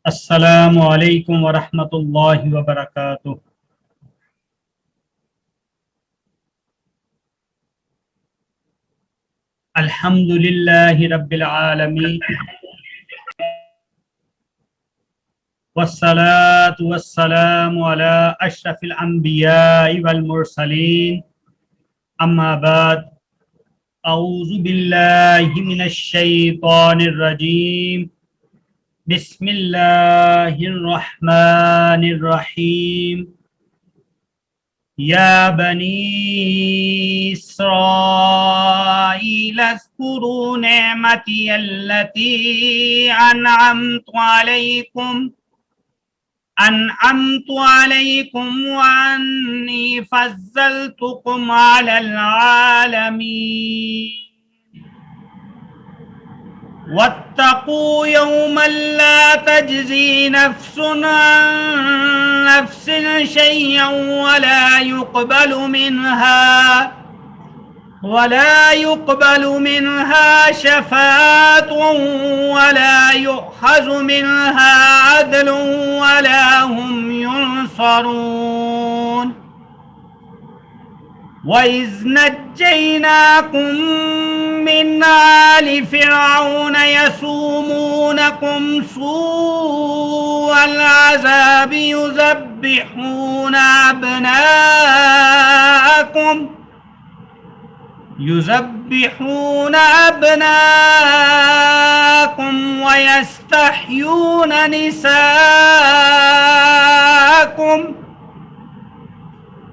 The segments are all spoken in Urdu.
السلام علیکم ورحمۃ اللہ وبرکاتہ۔ الحمد للہ رب العالمین والصلاة والسلام علی اشرف الانبیاء والمرسلین، اما بعد، اعوذ باللہ من الشیطان الرجیم، بسم اللہ الرحمن الرحیم۔ یا بنی اسرائیل اذکروا نعمتی التی انعمت علیکم وانی فضلتکم علی العالمین، واتقوا یوما لا تجزی نفس عن نفس شیئا ولا يقبل منها شفاعة ولا يؤخذ منها عدل ولا هم ينصرون۔ وَإِذْ نَجَّيْنَاكُمْ مِنْ آلِ فِرْعَوْنَ يَسُومُونَكُمْ سُوءَ الْعَذَابِ يُذَبِّحُونَ أَبْنَاءَكُمْ وَيَسْتَحْيُونَ نِسَاءَكُمْ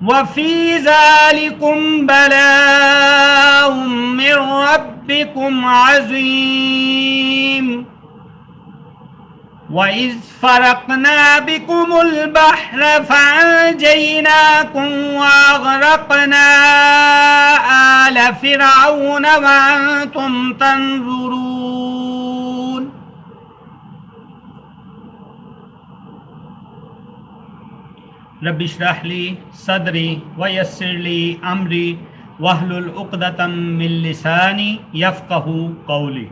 وَفِي ذَلِكُمْ بَلَاءٌ مِّن رَّبِّكُمْ عَظِيمٌ۔ وَإِذْ فَرَقْنَا بِكُمُ الْبَحْرَ فَأَنجَيْنَاكُمْ وَأَغْرَقْنَا آلَ فِرْعَوْنَ وَأَنتُمْ تَنظُرُونَ۔ رب اشرح لی صدری ویسر لی امری واحلل عقدۃ من لسانی یفقہوا قولی۔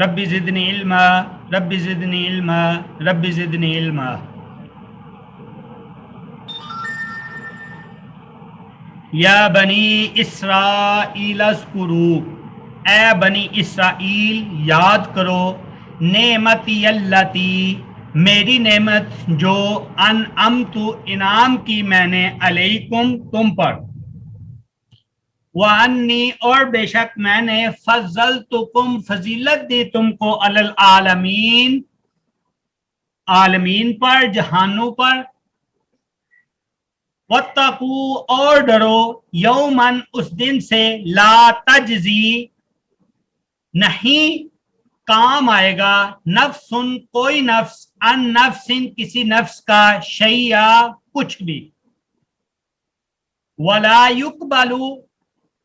رب زدنی علما رب زدنی علما رب زدنی علما۔ یا بنی اسرائیل اذکروا، اے بنی اسرائیل یاد کرو، نعمتی التی، میری نعمت جو انعمت انعام کی میں نے علیکم تم پر، وانی اور بے شک میں نے فضلتکم فضیلت دی تم کو علی العالمین عالمین پر، جہانوں پر۔ واتقوا اور ڈرو، یومن اس دن سے، لا تجزی نہیں کام آئے گا، نفس کوئی نفس، ان نفس کسی نفس کا، شیئا کچھ بھی، ولا یقبل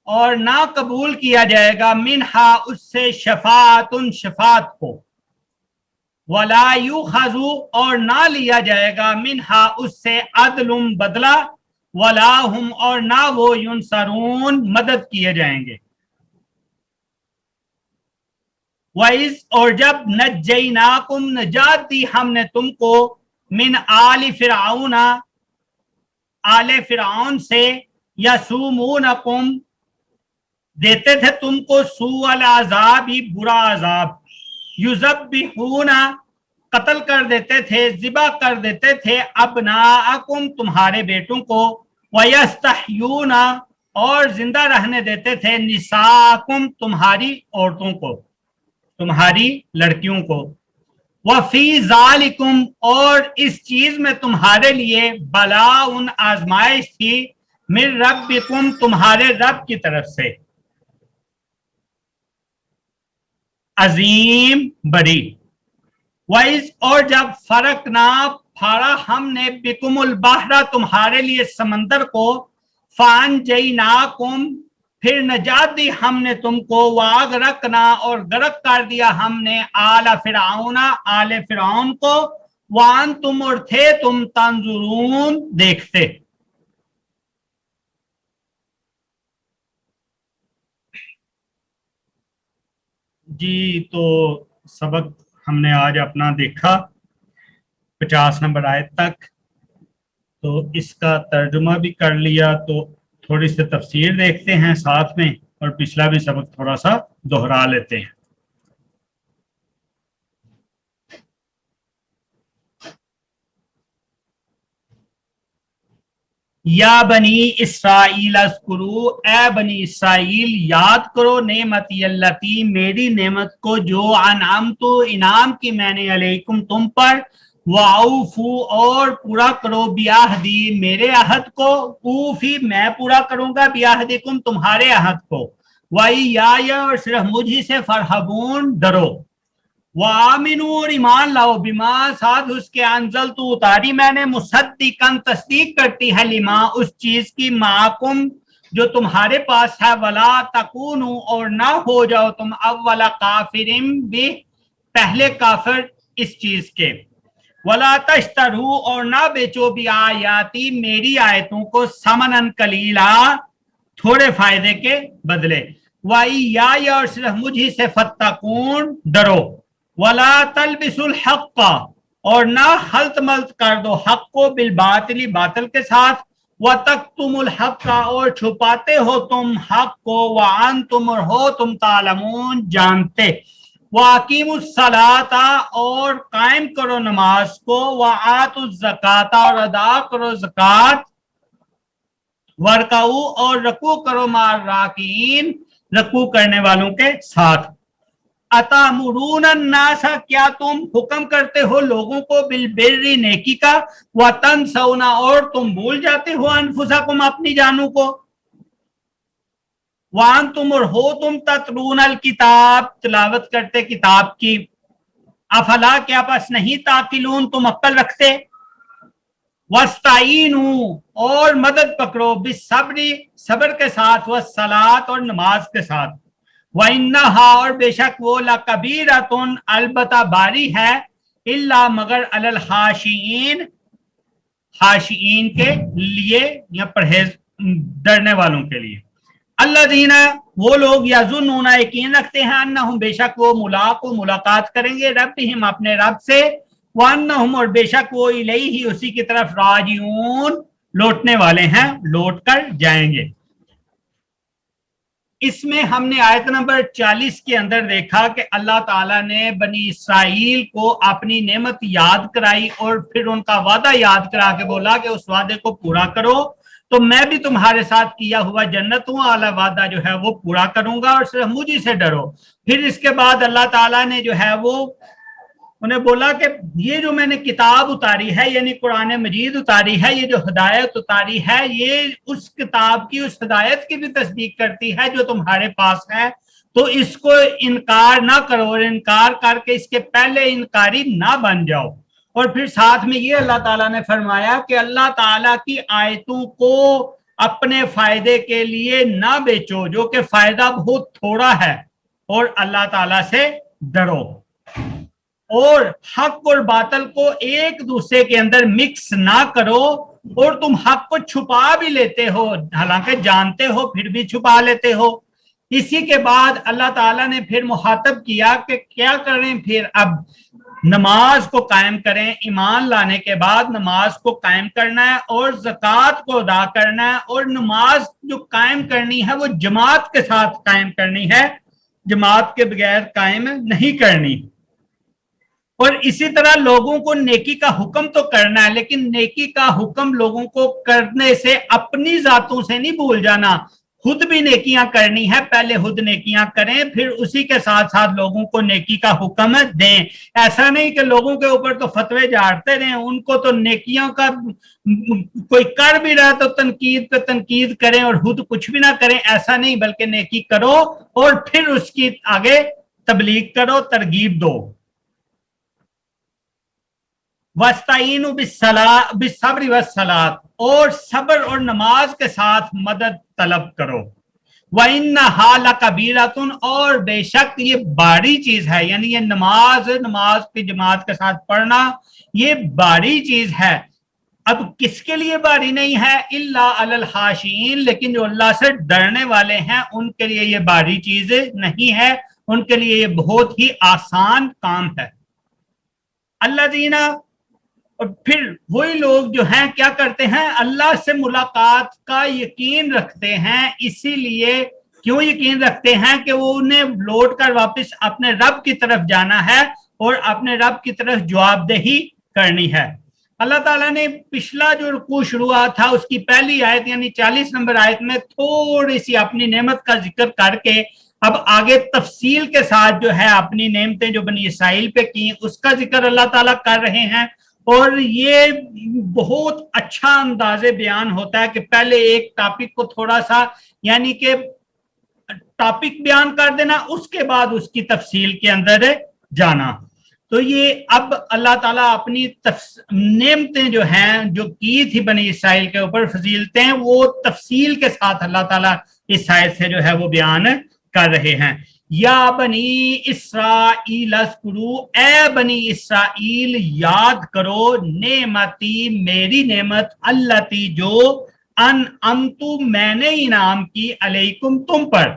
اور نہ قبول کیا جائے گا، منہا اس سے، شفاعت شفاعت کو، ولا یؤخذ اور نہ لیا جائے گا، منہا اس سے، عدل بدلہ، ولا ہم اور نہ وہ، ینصرون مدد کیے جائیں گے۔ وَإِذْ اور جب نَجَّيْنَاكُمْ نجات دی ہم نے تم کو، من آل فرعون آل فرعون سے، یسومونکم دیتے تھے تم کو، سوء العذاب برا عذاب، یذبحون قتل کر دیتے تھے، ذبح کر دیتے تھے، ابناءکم تمہارے بیٹوں کو، ویستحیون اور زندہ رہنے دیتے تھے، نساءکم تمہاری عورتوں کو، تمہاری لڑکیوں کو، وفی ذالکم اور اس چیز میں تمہارے لیے، بلاء آزمائش تھی، من ربکم تمہارے رب کی طرف سے، عظیم بڑی۔ وَإِذْ اور جب فرقنا پھاڑا ہم نے، بکم البحر تمہارے لیے سمندر کو، فانجیناکم پھر نجات دی ہم نے تم کو، واغرقنا اور غرق کر دیا ہم نے، آل فرعون آل فرعون کو، وانتم اور تھے تم، تنظرون دیکھتے۔ جی تو سبق ہم نے آج اپنا دیکھا 50 نمبر آیت تک، تو اس کا ترجمہ بھی کر لیا، تو تھوڑی سی تفسیر دیکھتے ہیں ساتھ میں، اور پچھلا بھی سبق تھوڑا سا دوہرا لیتے ہیں۔ یا بنی اسرائیل اذکرو، اے بنی اسرائیل یاد کرو نعمتی اللتی، میری نعمت کو جو انعمت، انعام کی میں نے علیکم تم پر، وَأَوْفُوا اور پورا کرو بیاہدی میرے عہد کو، اوفی میں پورا کروں گا بیاہدکم تمہارے عہد کو، وَإِيَّايَ اور صرف مجھ سے فرحبون ڈرو، وَآمِنُوا اور ایمان لاؤ، بما ساتھ اس کے انزل تو اتاری میں نے، مصدقاً تصدیق کرتی ہے، لما اس چیز کی، معکم جو تمہارے پاس ہے، ولا تکونوا اور نہ ہو جاؤ تم، اول کافرم بھی پہلے کافر اس چیز کے، ولا تشتروا اور نہ بیچو بھی آیاتی میری آیتوں کو، ثمنً قلیلا تھوڑے فائدے کے بدلے، وَإِيَّايَ اور صرف مجھے سے فَاتَّقُونَ ڈرو، وَلَا تَلْبِسُوا الْحَقَّ اور نہ خلط ملط کر دو حق کو، بالباطل باطل کے ساتھ، وَتَكْتُمُوا الْحَقَّ اور چھپاتے ہو تم حق کو، وَأَنْتُمْ اور ہو تم تعلمون جانتے، وَأَقِیمُوا الصَّلَاةَ اور قائم کرو نماز کو، وَآتُوا الزَّکَاةَ اور ادا کرو زکوٰۃ، وَارْکَعُوا اور رکوع کرو مع الراکعین رکوع کرنے والوں کے ساتھ، اتامرون الناس کیا تم حکم کرتے ہو لوگوں کو، بالبر نیکی کا، وتنسون اور تم بھول جاتے ہو، انفسکم اپنی جانوں کو، وانتم اور ہو تم تتلون الکتاب تلاوت کرتے کتاب کی، افلا کیا پس نہیں تعقلون تم عقل رکھتے، وَاسْتَعِینُوا اور مدد پکڑو، بالصبر صبر کے ساتھ، والصلاۃ اور نماز کے ساتھ، وَإِنَّهَا اور بے شک وہ، لَكَبِيرَةٌ البتہ باری ہے، إِلَّا مگر عَلَى الْخَاشِعِينَ خاشعین کے لیے یا پرہیز ڈرنے والوں کے لیے، الذین وہ لوگ، یظنون یقین رکھتے ہیں، انہم بے شک وہ، ملاقات کریں گے، ربہم اپنے رب سے، وانہم اور بے شک وہ، الیہ اسی کی طرف، راجعون لوٹنے والے ہیں، لوٹ کر جائیں گے۔ اس میں ہم نے آیت نمبر 40 کے اندر دیکھا کہ اللہ تعالیٰ نے بنی اسرائیل کو اپنی نعمت یاد کرائی، اور پھر ان کا وعدہ یاد کرا کے بولا کہ اس وعدے کو پورا کرو، تو میں بھی تمہارے ساتھ کیا ہوا جنتوں والا وعدہ جو ہے وہ پورا کروں گا، اور صرف مجھے سے ڈرو۔ پھر اس کے بعد اللہ تعالیٰ نے جو ہے وہ انہیں بولا کہ یہ جو میں نے کتاب اتاری ہے، یعنی قرآن مجید اتاری ہے، یہ جو ہدایت اتاری ہے، یہ اس کتاب کی، اس ہدایت کی بھی تصدیق کرتی ہے جو تمہارے پاس ہے، تو اس کو انکار نہ کرو، اور انکار کر کے اس کے پہلے انکاری نہ بن جاؤ۔ اور پھر ساتھ میں یہ اللہ تعالیٰ نے فرمایا کہ اللہ تعالیٰ کی آیتوں کو اپنے فائدے کے لیے نہ بیچو، جو کہ فائدہ بہت تھوڑا ہے، اور اللہ تعالیٰ سے ڈرو، اور حق اور باطل کو ایک دوسرے کے اندر مکس نہ کرو، اور تم حق کو چھپا بھی لیتے ہو، حالانکہ جانتے ہو پھر بھی چھپا لیتے ہو۔ اسی کے بعد اللہ تعالیٰ نے پھر مخاطب کیا کہ کیا کریں، پھر اب نماز کو قائم کریں، ایمان لانے کے بعد نماز کو قائم کرنا ہے، اور زکوٰۃ کو ادا کرنا ہے، اور نماز جو قائم کرنی ہے وہ جماعت کے ساتھ قائم کرنی ہے، جماعت کے بغیر قائم نہیں کرنی۔ اور اسی طرح لوگوں کو نیکی کا حکم تو کرنا ہے، لیکن نیکی کا حکم لوگوں کو کرنے سے اپنی ذاتوں سے نہیں بھول جانا، خود بھی نیکیاں کرنی ہے، پہلے خود نیکیاں کریں، پھر اسی کے ساتھ ساتھ لوگوں کو نیکی کا حکم دیں۔ ایسا نہیں کہ لوگوں کے اوپر تو فتوے جھاڑتے رہیں، ان کو تو نیکیوں کا کوئی کر بھی رہا تو تنقید پہ تنقید کریں اور خود کچھ بھی نہ کریں، ایسا نہیں، بلکہ نیکی کرو اور پھر اس کی آگے تبلیغ کرو، ترغیب دو۔ وَاسْتَعِینُوا بِالصَّبْرِ وَالصَّلَاةِ اور صبر اور نماز کے ساتھ مدد طلب کرو۔ وَإِنَّهَا لَكَبِیرَةٌ اور بے شک یہ باری چیز ہے، یعنی یہ نماز کی جماعت کے ساتھ پڑھنا یہ باری چیز ہے۔ اب کس کے لیے باری نہیں ہے؟ إِلَّا عَلَى الْخَاشِعِينَ لیکن جو اللہ سے ڈرنے والے ہیں ان کے لیے یہ باری چیز نہیں ہے، ان کے لیے یہ بہت ہی آسان کام ہے۔ الذین، اور پھر وہی لوگ جو ہیں کیا کرتے ہیں، اللہ سے ملاقات کا یقین رکھتے ہیں، اسی لیے کیوں یقین رکھتے ہیں کہ وہ انہیں لوٹ کر واپس اپنے رب کی طرف جانا ہے اور اپنے رب کی طرف جواب دہی کرنی ہے۔ اللہ تعالیٰ نے پچھلا جو رکوع شروعات تھا اس کی پہلی آیت یعنی 40 نمبر آیت میں تھوڑی سی اپنی نعمت کا ذکر کر کے اب آگے تفصیل کے ساتھ جو ہے اپنی نعمتیں جو بنی اسرائیل پہ کی اس کا ذکر اللہ تعالیٰ کر رہے ہیں، اور یہ بہت اچھا انداز بیان ہوتا ہے کہ پہلے ایک ٹاپک کو تھوڑا سا یعنی کہ ٹاپک بیان کر دینا، اس کے بعد اس کی تفصیل کے اندر جانا۔ تو یہ اب اللہ تعالیٰ اپنی نعمتیں جو ہیں جو کی تھی بنی اسرائیل کے اوپر فضیلتیں، وہ تفصیل کے ساتھ اللہ تعالیٰ اس آیت سے جو ہے وہ بیان کر رہے ہیں۔ یا بنی اسرائیل اذکروا، اے بنی اسرائیل یاد کرو، نعمتی میری نعمت، اللتی جو انعمت میں نے انعام کی، علیکم تم پر۔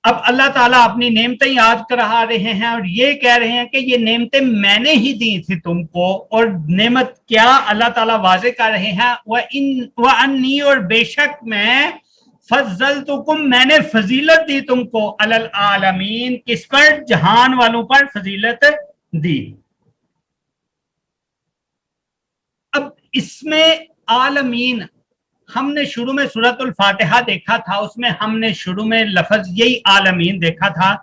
اب اللہ تعالیٰ اپنی نعمتیں یاد کرا رہے ہیں اور یہ کہہ رہے ہیں کہ یہ نعمتیں میں نے ہی دی تھی تم کو، اور نعمت کیا اللہ تعالیٰ واضح کر رہے ہیں، وَأَنِّي، اور بے شک میں، فضلتکم، میں نے فضیلت دی تم کو، علی العالمین، کس پر، جہان والوں پر فضیلت دی۔ اب اس میں عالمین، ہم نے شروع میں سورۃ الفاتحہ دیکھا تھا، اس میں ہم نے شروع میں لفظ یہی عالمین دیکھا تھا،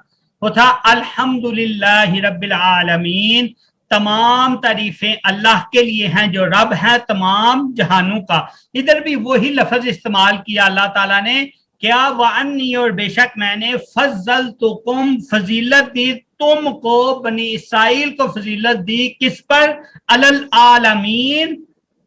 وہ تھا الحمدللہ رب العالمین، تمام تعریفیں اللہ کے لیے ہیں جو رب ہے تمام جہانوں کا۔ ادھر بھی وہی لفظ استعمال کیا اللہ تعالیٰ نے، کیا، وَأَنِّي، اور بے شک میں نے، فضلتکم، فضیلت دی تم کو، بنی اسرائیل کو فضیلت دی، کس پر، علی العالمین،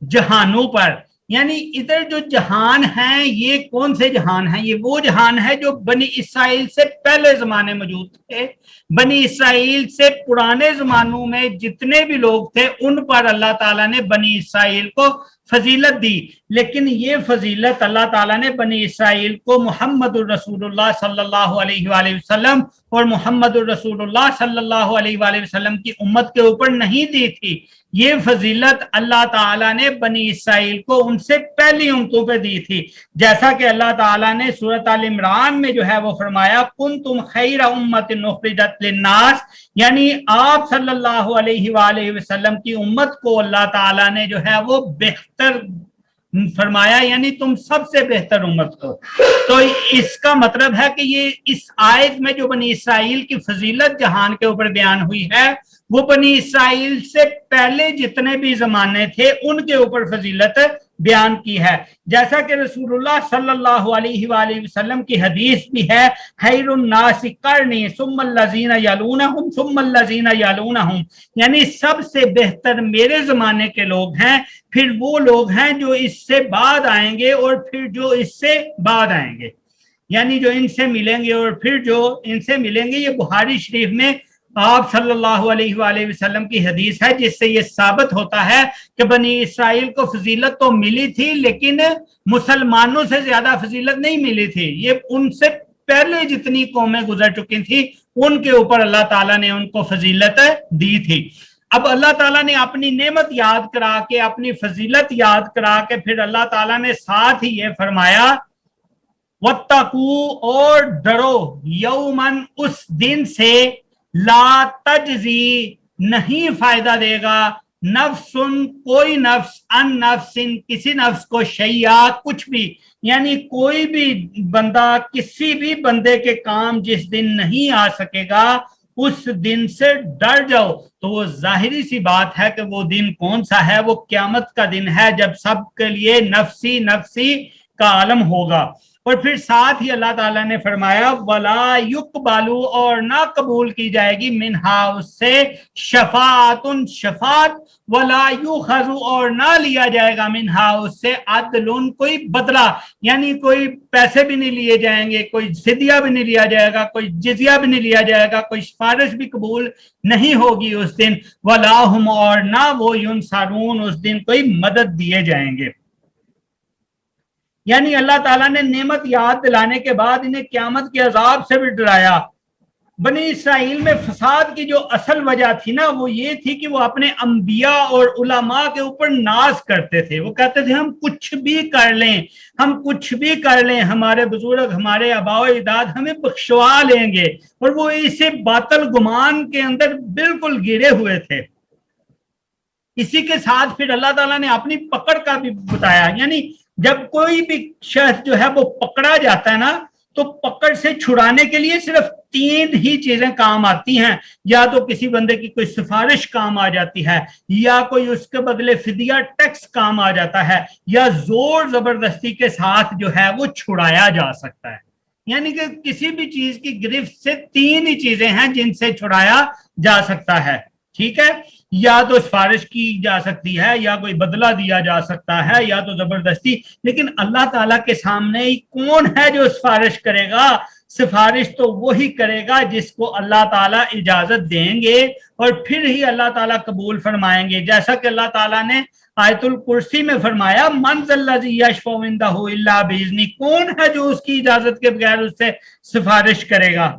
جہانوں پر۔ یعنی ادھر جو جہان ہیں یہ کون سے جہان ہیں، یہ وہ جہان ہے جو بنی اسرائیل سے پہلے زمانے موجود تھے، بنی اسرائیل سے پرانے زمانوں میں جتنے بھی لوگ تھے ان پر اللہ تعالیٰ نے بنی اسرائیل کو فضیلت دی، لیکن یہ فضیلت اللہ تعالیٰ نے بنی اسرائیل کو محمد الرسول اللہ صلی اللہ علیہ وآلہ وسلم اور محمد الرسول اللہ صلی اللہ علیہ وآلہ وسلم کی امت کے اوپر نہیں دی تھی۔ یہ فضیلت اللہ تعالیٰ نے بنی اسرائیل کو ان سے پہلی امتوں پہ دی تھی، جیسا کہ اللہ تعالیٰ نے سورۃ آل عمران میں جو ہے وہ فرمایا، کنتم خیر امت اخرجت للناس، یعنی آپ صلی اللہ علیہ وآلہ وسلم کی امت کو اللہ تعالیٰ نے جو ہے وہ بہتر فرمایا، یعنی تم سب سے بہتر امت ہو۔ تو اس کا مطلب ہے کہ یہ اس آیت میں جو بنی اسرائیل کی فضیلت جہان کے اوپر بیان ہوئی ہے وہ بنی اسرائیل سے پہلے جتنے بھی زمانے تھے ان کے اوپر فضیلت بیان کی ہے، جیسا کہ رسول اللہ صلی اللہ علیہ وآلہ وسلم کی حدیث بھی ہے، خیر الناس قرنی ثم الذین یلونہم ثم الذین یلونہم، یعنی سب سے بہتر میرے زمانے کے لوگ ہیں، پھر وہ لوگ ہیں جو اس سے بعد آئیں گے اور پھر جو اس سے بعد آئیں گے، یعنی جو ان سے ملیں گے اور پھر جو ان سے ملیں گے۔ یہ بخاری شریف میں آپ صلی اللہ علیہ وآلہ وسلم کی حدیث ہے جس سے یہ ثابت ہوتا ہے کہ بنی اسرائیل کو فضیلت تو ملی تھی لیکن مسلمانوں سے زیادہ فضیلت نہیں ملی تھی، یہ ان سے پہلے جتنی قومیں گزر چکی تھی ان کے اوپر اللہ تعالیٰ نے ان کو فضیلت دی تھی۔ اب اللہ تعالیٰ نے اپنی نعمت یاد کرا کے، اپنی فضیلت یاد کرا کے، پھر اللہ تعالیٰ نے ساتھ ہی یہ فرمایا، وَاتَّقُوا، اور ڈرو، یومن، اس دن سے، لا تجزی، نہیں فائدہ دے گا، نفس، کوئی نفس، ان نفس، کسی نفس کو، شیئا، کچھ بھی، یعنی کوئی بھی بندہ کسی بھی بندے کے کام جس دن نہیں آ سکے گا اس دن سے ڈر جاؤ۔ تو وہ ظاہری سی بات ہے کہ وہ دن کون سا ہے، وہ قیامت کا دن ہے جب سب کے لیے نفسی نفسی کا عالم ہوگا۔ اور پھر ساتھ ہی اللہ تعالیٰ نے فرمایا، وَلَا يُقْبَلُ، اور نہ قبول کی جائے گی، منہا، اس سے، شفاعت، شفاعت، وَلَا يُؤْخَذُ، اور نہ لیا جائے گا، منہا، اس سے، عدل، کوئی بدلہ، یعنی کوئی پیسے بھی نہیں لیے جائیں گے، کوئی فدیہ بھی نہیں لیا جائے گا، کوئی جزیہ بھی نہیں لیا جائے گا، کوئی سفارش بھی قبول نہیں ہوگی اس دن، وَلَا هُمْ، اور نہ وہ، يُنصَرُونَ، اس دن کوئی مدد دیے جائیں گے۔ یعنی اللہ تعالیٰ نے نعمت یاد دلانے کے بعد انہیں قیامت کے عذاب سے بھی ڈرایا، بنی اسرائیل میں فساد کی جو اصل وجہ تھی نا وہ یہ تھی کہ وہ اپنے انبیاء اور علماء کے اوپر ناز کرتے تھے. وہ کہتے تھے ہم کچھ بھی کر لیں, ہم کچھ بھی کر لیں, ہمارے بزرگ ہمارے آباء و اجداد ہمیں بخشوا لیں گے, اور وہ اسے باطل گمان کے اندر بالکل گرے ہوئے تھے. اسی کے ساتھ پھر اللہ تعالیٰ نے اپنی پکڑ کا بھی بتایا, یعنی جب کوئی بھی شخص جو ہے وہ پکڑا جاتا ہے نا تو پکڑ سے چھڑانے کے لیے صرف 3 ہی چیزیں کام آتی ہیں. یا تو کسی بندے کی کوئی سفارش کام آ جاتی ہے, یا کوئی اس کے بدلے فدیہ ٹیکس کام آ جاتا ہے, یا زور زبردستی کے ساتھ جو ہے وہ چھڑایا جا سکتا ہے. یعنی کہ کسی بھی چیز کی گرفت سے 3 ہی چیزیں ہیں جن سے چھڑایا جا سکتا ہے. ٹھیک ہے, یا تو سفارش کی جا سکتی ہے, یا کوئی بدلہ دیا جا سکتا ہے, یا تو زبردستی. لیکن اللہ تعالیٰ کے سامنے ہی کون ہے جو سفارش کرے گا؟ سفارش تو وہی کرے گا جس کو اللہ تعالیٰ اجازت دیں گے, اور پھر ہی اللہ تعالیٰ قبول فرمائیں گے. جیسا کہ اللہ تعالیٰ نے آیت الکرسی میں فرمایا من ذا الذی یشفع عندہ الا باذنہ, کون ہے جو اس کی اجازت کے بغیر اس سے سفارش کرے گا؟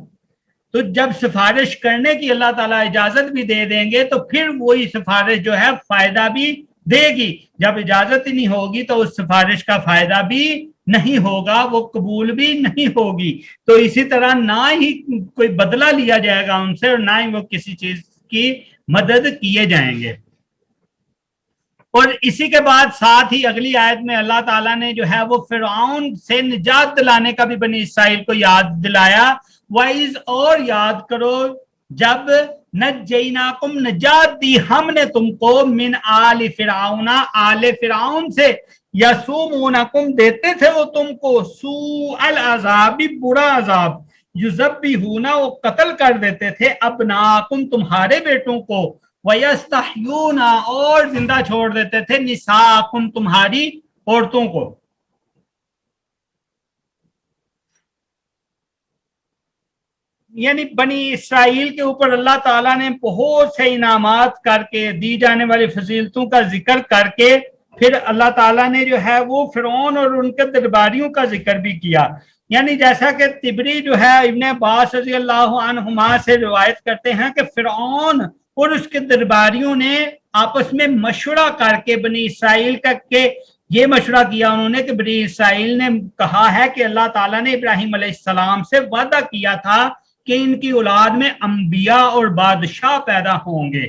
تو جب سفارش کرنے کی اللہ تعالیٰ اجازت بھی دے دیں گے تو پھر وہی سفارش جو ہے فائدہ بھی دے گی. جب اجازت ہی نہیں ہوگی تو اس سفارش کا فائدہ بھی نہیں ہوگا, وہ قبول بھی نہیں ہوگی. تو اسی طرح نہ ہی کوئی بدلہ لیا جائے گا ان سے, اور نہ ہی وہ کسی چیز کی مدد کیے جائیں گے. اور اسی کے بعد ساتھ ہی اگلی آیت میں اللہ تعالیٰ نے جو ہے وہ فرعون سے نجات دلانے کا بھی بنی اسرائیل کو یاد دلایا. وائز, اور یاد کرو جب نجیناکم, نجات دی ہم نے تم کو, من آل فرعون, آل فرعون سے, یسومونکم, دیتے تھے وہ تم کو, سوء العذاب, برا عذاب, یذبحون, وہ قتل کر دیتے تھے, ابناکم, تمہارے بیٹوں کو, وَيَسْتَحْيُونَ, اور زندہ چھوڑ دیتے تھے, نساءکم, تمہاری عورتوں کو. یعنی بنی اسرائیل کے اوپر اللہ تعالیٰ نے بہت سے انعامات کر کے, دی جانے والی فضیلتوں کا ذکر کر کے, پھر اللہ تعالیٰ نے جو ہے وہ فرعون اور ان کے درباریوں کا ذکر بھی کیا. یعنی جیسا کہ طبری جو ہے ابن عباس رضی اللہ عنہما سے روایت کرتے ہیں کہ فرعون اور اس کے درباریوں نے آپس میں مشورہ کر کے بنی اسرائیل کا کہ یہ مشورہ کیا انہوں نے کہ بنی اسرائیل نے کہا ہے کہ اللہ تعالیٰ نے ابراہیم علیہ السلام سے وعدہ کیا تھا کہ ان کی اولاد میں انبیاء اور بادشاہ پیدا ہوں گے.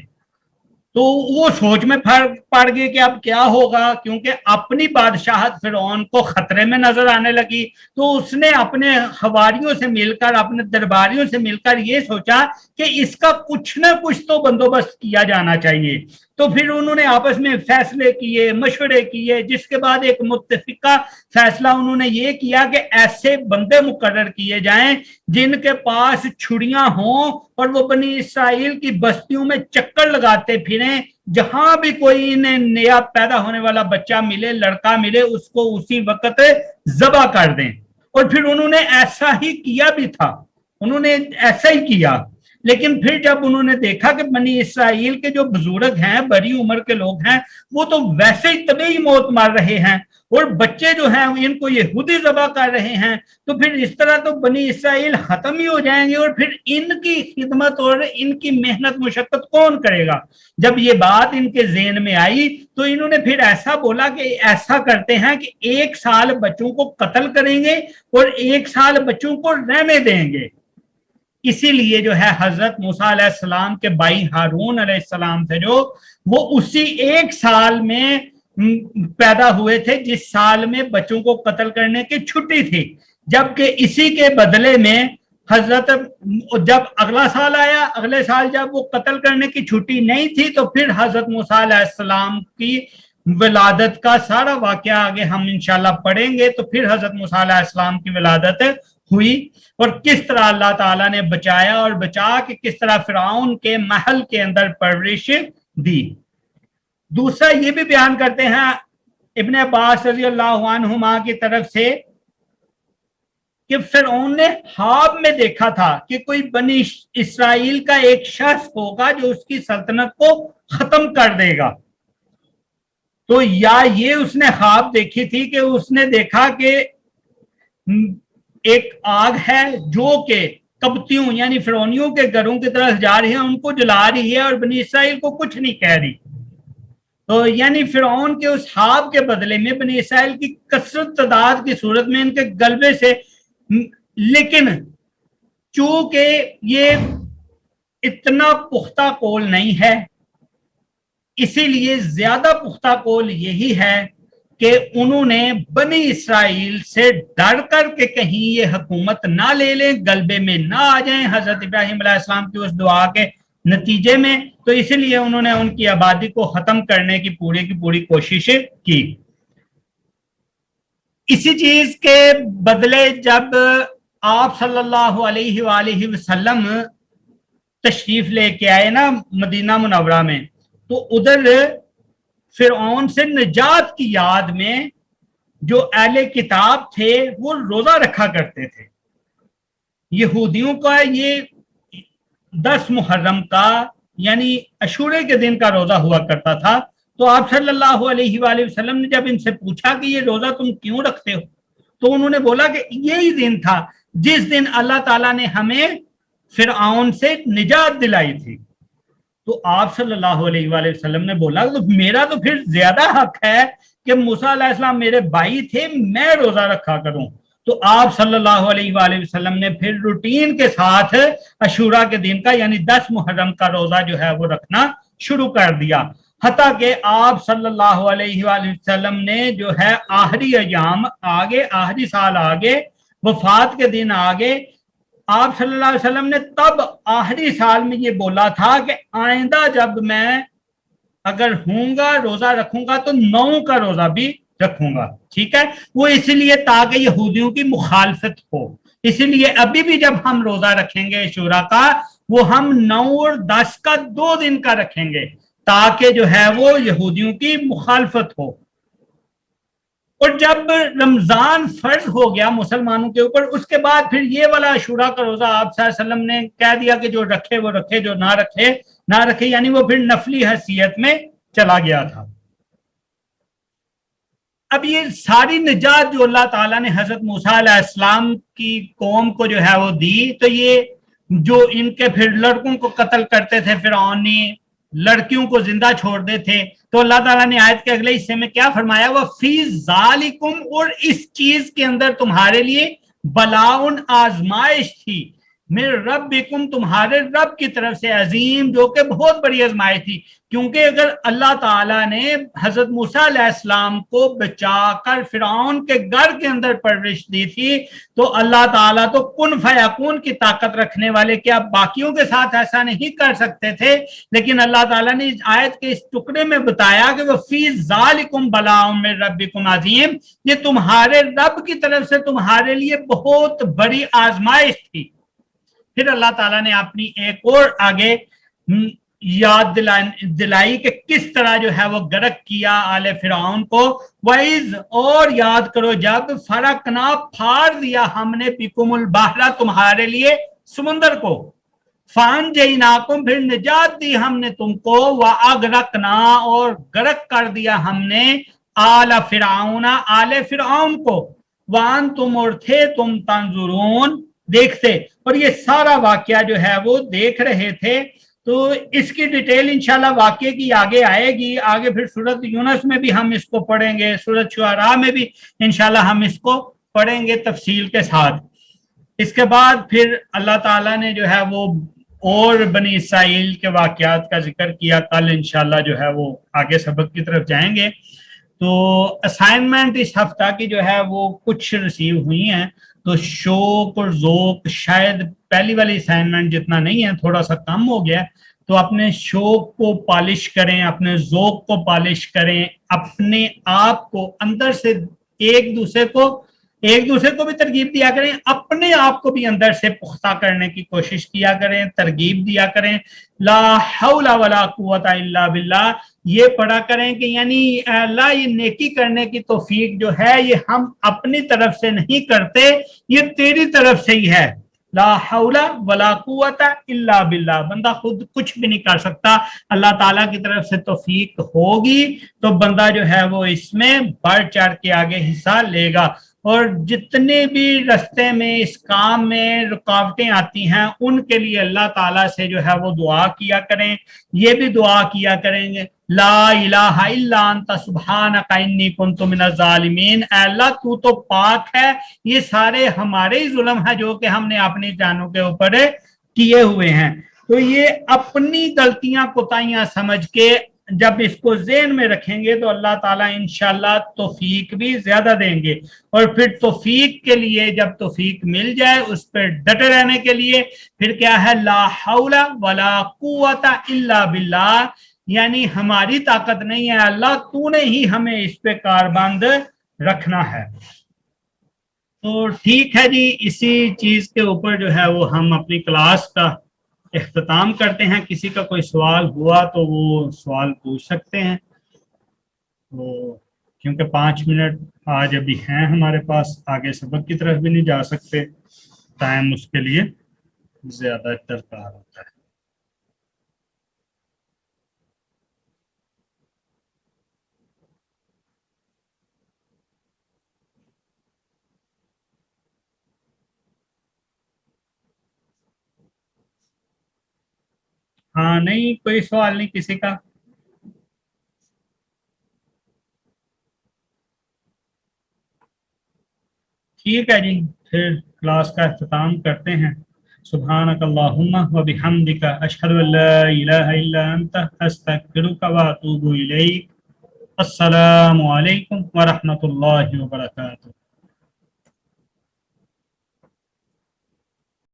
تو وہ سوچ میں پڑ گئے کہ اب کیا ہوگا, کیونکہ اپنی بادشاہت فرعون کو خطرے میں نظر آنے لگی. تو اس نے اپنے حواریوں سے مل کر, اپنے درباریوں سے مل کر یہ سوچا کہ اس کا کچھ نہ کچھ تو بندوبست کیا جانا چاہیے. تو پھر انہوں نے آپس میں فیصلے کیے, مشورے کیے, جس کے بعد ایک متفقہ فیصلہ انہوں نے یہ کیا کہ ایسے بندے مقرر کیے جائیں جن کے پاس چھڑیاں ہوں, اور وہ بنی اسرائیل کی بستیوں میں چکر لگاتے پھریں, جہاں بھی کوئی انہیں نیا پیدا ہونے والا بچہ ملے, لڑکا ملے, اس کو اسی وقت ذبح کر دیں. اور پھر انہوں نے ایسا ہی کیا بھی تھا, انہوں نے ایسا ہی کیا. لیکن پھر جب انہوں نے دیکھا کہ بنی اسرائیل کے جو بزرگ ہیں, بڑی عمر کے لوگ ہیں, وہ تو ویسے ہی طبعی موت مار رہے ہیں, اور بچے جو ہیں ان کو یہودی ذبح کر رہے ہیں, تو پھر اس طرح تو بنی اسرائیل ختم ہی ہو جائیں گے, اور پھر ان کی خدمت اور ان کی محنت مشقت کون کرے گا. جب یہ بات ان کے ذہن میں آئی تو انہوں نے پھر ایسا بولا کہ ایسا کرتے ہیں کہ 1 سال بچوں کو قتل کریں گے اور 1 سال بچوں کو رہنے دیں گے. اسی لیے جو ہے حضرت موسیٰ علیہ السلام کے بھائی ہارون علیہ السلام تھے جو, وہ اسی 1 سال میں پیدا ہوئے تھے جس سال میں بچوں کو قتل کرنے کی چھٹی تھی. جبکہ اسی کے بدلے میں حضرت جب اگلا سال آیا, اگلے سال جب وہ قتل کرنے کی چھٹی نہیں تھی, تو پھر حضرت موسیٰ علیہ السلام کی ولادت کا سارا واقعہ آگے ہم انشاءاللہ پڑھیں گے. تو پھر حضرت موسیٰ علیہ السلام کی ولادت ہوئی, اور کس طرح اللہ تعالیٰ نے بچایا, اور بچا کے کس طرح فرعون کے محل کے اندر پرورش دی. دوسرا یہ بھی بیان کرتے ہیں ابن عباس رضی اللہ عنہما کی طرف سے کہ فرعون نے خواب میں دیکھا تھا کہ کوئی بنی اسرائیل کا ایک شخص ہوگا جو اس کی سلطنت کو ختم کر دے گا. تو یا یہ اس نے خواب دیکھی تھی کہ اس نے دیکھا کہ ایک آگ ہے جو کہ قبطیوں یعنی فرعونیوں کے گھروں کی طرف جا رہی ہے، ان کو جلا رہی ہے اور بنی اسرائیل کو کچھ نہیں کہہ رہی. تو یعنی فرعون کے اس خواب کے بدلے میں بنی اسرائیل کی کثرت تعداد کی صورت میں ان کے غلبے سے، لیکن چونکہ یہ اتنا پختہ قول نہیں ہے، اسی لیے زیادہ پختہ قول یہی ہے کہ انہوں نے بنی اسرائیل سے ڈر کر کے کہیں یہ حکومت نہ لے لیں، غلبے میں نہ آ جائیں حضرت ابراہیم علیہ السلام کی اس دعا کے نتیجے میں، تو اسی لیے انہوں نے ان کی آبادی کو ختم کرنے کی پوری کوشش کی. اسی چیز کے بدلے جب آپ صلی اللہ علیہ وآلہ وسلم تشریف لے کے آئے نا مدینہ منورہ میں، تو ادھر فرعون سے نجات کی یاد میں جو اہل کتاب تھے وہ روزہ رکھا کرتے تھے. یہودیوں کا یہ 10 محرم کا یعنی عاشورے کے دن کا روزہ ہوا کرتا تھا. تو آپ صلی اللہ علیہ وآلہ وسلم نے جب ان سے پوچھا کہ یہ روزہ تم کیوں رکھتے ہو، تو انہوں نے بولا کہ یہی دن تھا جس دن اللہ تعالیٰ نے ہمیں فرعون سے نجات دلائی تھی. تو آپ صلی اللہ علیہ وآلہ وسلم نے بولا تو میرا تو پھر زیادہ حق ہے کہ موسیٰ علیہ السلام میرے بھائی تھے، میں روزہ رکھا کروں. تو آپ صلی اللہ علیہ وآلہ وسلم نے پھر روٹین کے ساتھ عاشورہ کے دن کا یعنی 10 محرم کا روزہ جو ہے وہ رکھنا شروع کر دیا. حتیٰ کہ آپ صلی اللہ علیہ وآلہ وسلم نے جو ہے آخری ایام آگے، آخری سال آگے، وفات کے دن آگے، آپ صلی اللہ علیہ وسلم نے تب آخری سال میں یہ بولا تھا کہ آئندہ جب میں اگر ہوں گا روزہ رکھوں گا تو 9 کا روزہ بھی رکھوں گا. ٹھیک ہے، وہ اسی لیے تاکہ یہودیوں کی مخالفت ہو، اسی لیے ابھی بھی جب ہم روزہ رکھیں گے عاشورہ کا وہ ہم 9 اور 10 کا 2 دن کا رکھیں گے تاکہ جو ہے وہ یہودیوں کی مخالفت ہو. اور جب رمضان فرض ہو گیا مسلمانوں کے اوپر، اس کے بعد پھر یہ والا عاشورہ کا روزہ آپ صلی اللہ علیہ وسلم نے کہہ دیا کہ جو رکھے وہ رکھے، جو نہ رکھے نہ رکھے، یعنی وہ پھر نفلی حیثیت میں چلا گیا تھا. اب یہ ساری نجات جو اللہ تعالیٰ نے حضرت موسیٰ علیہ السلام کی قوم کو جو ہے وہ دی، تو یہ جو ان کے پھر لڑکوں کو قتل کرتے تھے فرعونی، لڑکیوں کو زندہ چھوڑتے تھے، تو اللہ تعالیٰ نے آیت کے اگلے حصے میں کیا فرمایا، وَفِي ذَالِكُمْ، اور اس چیز کے اندر تمہارے لیے بلاؤن آزمائش تھی، من ربکم، تمہارے رب کی طرف سے، عظیم، جو کہ بہت بڑی آزمائش تھی. کیونکہ اگر اللہ تعالیٰ نے حضرت موسیٰ علیہ السلام کو بچا کر فرعون کے گھر کے اندر پرورش دی تھی، تو اللہ تعالیٰ تو کن فیکون کی طاقت رکھنے والے، کیا باقیوں کے ساتھ ایسا نہیں کر سکتے تھے؟ لیکن اللہ تعالیٰ نے آیت کے اس ٹکڑے میں بتایا کہ وہ فی ذالکم بلاء من ربکم عظیم، یہ تمہارے رب کی طرف سے تمہارے لیے بہت بڑی آزمائش تھی. پھر اللہ تعالیٰ نے اپنی ایک اور آگے یاد دلائی کہ کس طرح جو ہے وہ غرق کیا آل فرعون کو. وَإِذْ، اور یاد کرو جب فرقنا، پھاڑ دیا ہم نے، بِكُمُ الْبَحْرَ، تمہارے لیے سمندر کو، فَأَنْجَيْنَاكُمْ، پھر نجات دی ہم نے تم کو، وَأَغْرَقْنَا، اور غرق کر دیا ہم نے، آل فرعون، آل فرعون کو، وَأَنْتُمْ، اور تھے تم، تنظرون، دیکھتے. اور یہ سارا واقعہ جو ہے وہ دیکھ رہے تھے. تو اس کی ڈیٹیل انشاءاللہ واقعے کی آگے آئے گی، آگے پھر سورۃ یونس میں بھی ہم اس کو پڑھیں گے، سورۃ شعراء میں بھی انشاءاللہ ہم اس کو پڑھیں گے تفصیل کے ساتھ. اس کے بعد پھر اللہ تعالیٰ نے جو ہے وہ اور بنی اسرائیل کے واقعات کا ذکر کیا. کل انشاءاللہ جو ہے وہ آگے سبق کی طرف جائیں گے. تو اسائنمنٹ اس ہفتہ کی جو ہے وہ کچھ ریسیو ہوئی ہیں، تو شوق اور ذوق شاید پہلی والی اسائنمنٹ جتنا نہیں ہے، تھوڑا سا کم ہو گیا. تو اپنے شوق کو پالش کریں، اپنے ذوق کو پالش کریں، اپنے آپ کو اندر سے ایک دوسرے کو بھی ترغیب دیا کریں، اپنے آپ کو بھی اندر سے پختہ کرنے کی کوشش کیا کریں، ترغیب دیا کریں. لا حول ولا قوت الا باللہ یہ پڑھا کریں کہ یعنی اللہ یہ نیکی کرنے کی توفیق جو ہے یہ ہم اپنی طرف سے نہیں کرتے، یہ تیری طرف سے ہی ہے. لا حول ولا قوت الا باللہ، بندہ خود کچھ بھی نہیں کر سکتا، اللہ تعالیٰ کی طرف سے توفیق ہوگی تو بندہ جو ہے وہ اس میں بڑھ چڑھ کے آگے حصہ لے گا. اور جتنے بھی رستے میں اس کام میں رکاوٹیں آتی ہیں ان کے لیے اللہ تعالیٰ سے جو ہے وہ دعا کیا کریں. یہ بھی دعا کیا کریں گے لا الہ الا انت سبحانک انی کنت من الظالمین. اے اللہ تو تو پاک ہے، یہ سارے ہمارے ہی ظلم ہے جو کہ ہم نے اپنی جانوں کے اوپر کیے ہوئے ہیں. تو یہ اپنی غلطیاں کوتاہیاں سمجھ کے جب اس کو ذہن میں رکھیں گے تو اللہ تعالیٰ انشاءاللہ توفیق بھی زیادہ دیں گے. اور پھر توفیق کے لیے جب توفیق مل جائے اس پہ ڈٹے رہنے کے لیے پھر کیا ہے لا حول ولا قوت الا باللہ، یعنی ہماری طاقت نہیں ہے اللہ، تو نے ہی ہمیں اس پہ کاربند رکھنا ہے. تو ٹھیک ہے جی، اسی چیز کے اوپر جو ہے وہ ہم اپنی کلاس کا اختتام کرتے ہیں. کسی کا کوئی سوال ہوا تو وہ سوال پوچھ سکتے ہیں. تو کیونکہ 5 منٹ آج ابھی ہیں ہمارے پاس، آگے سبق کی طرف بھی نہیں جا سکتے، ٹائم اس کے لیے زیادہ درکار ہوتا ہے. ہاں نہیں، کوئی سوال نہیں کسی کا. ٹھیک ہے جی، پھر کلاس کا اختتام کرتے ہیں. سبحانک اللہم و بحمدک اشہد ان لا الہ الا انت استغفرک و اتوب الیک. السلام علیکم ورحمۃ اللہ وبرکاتہ.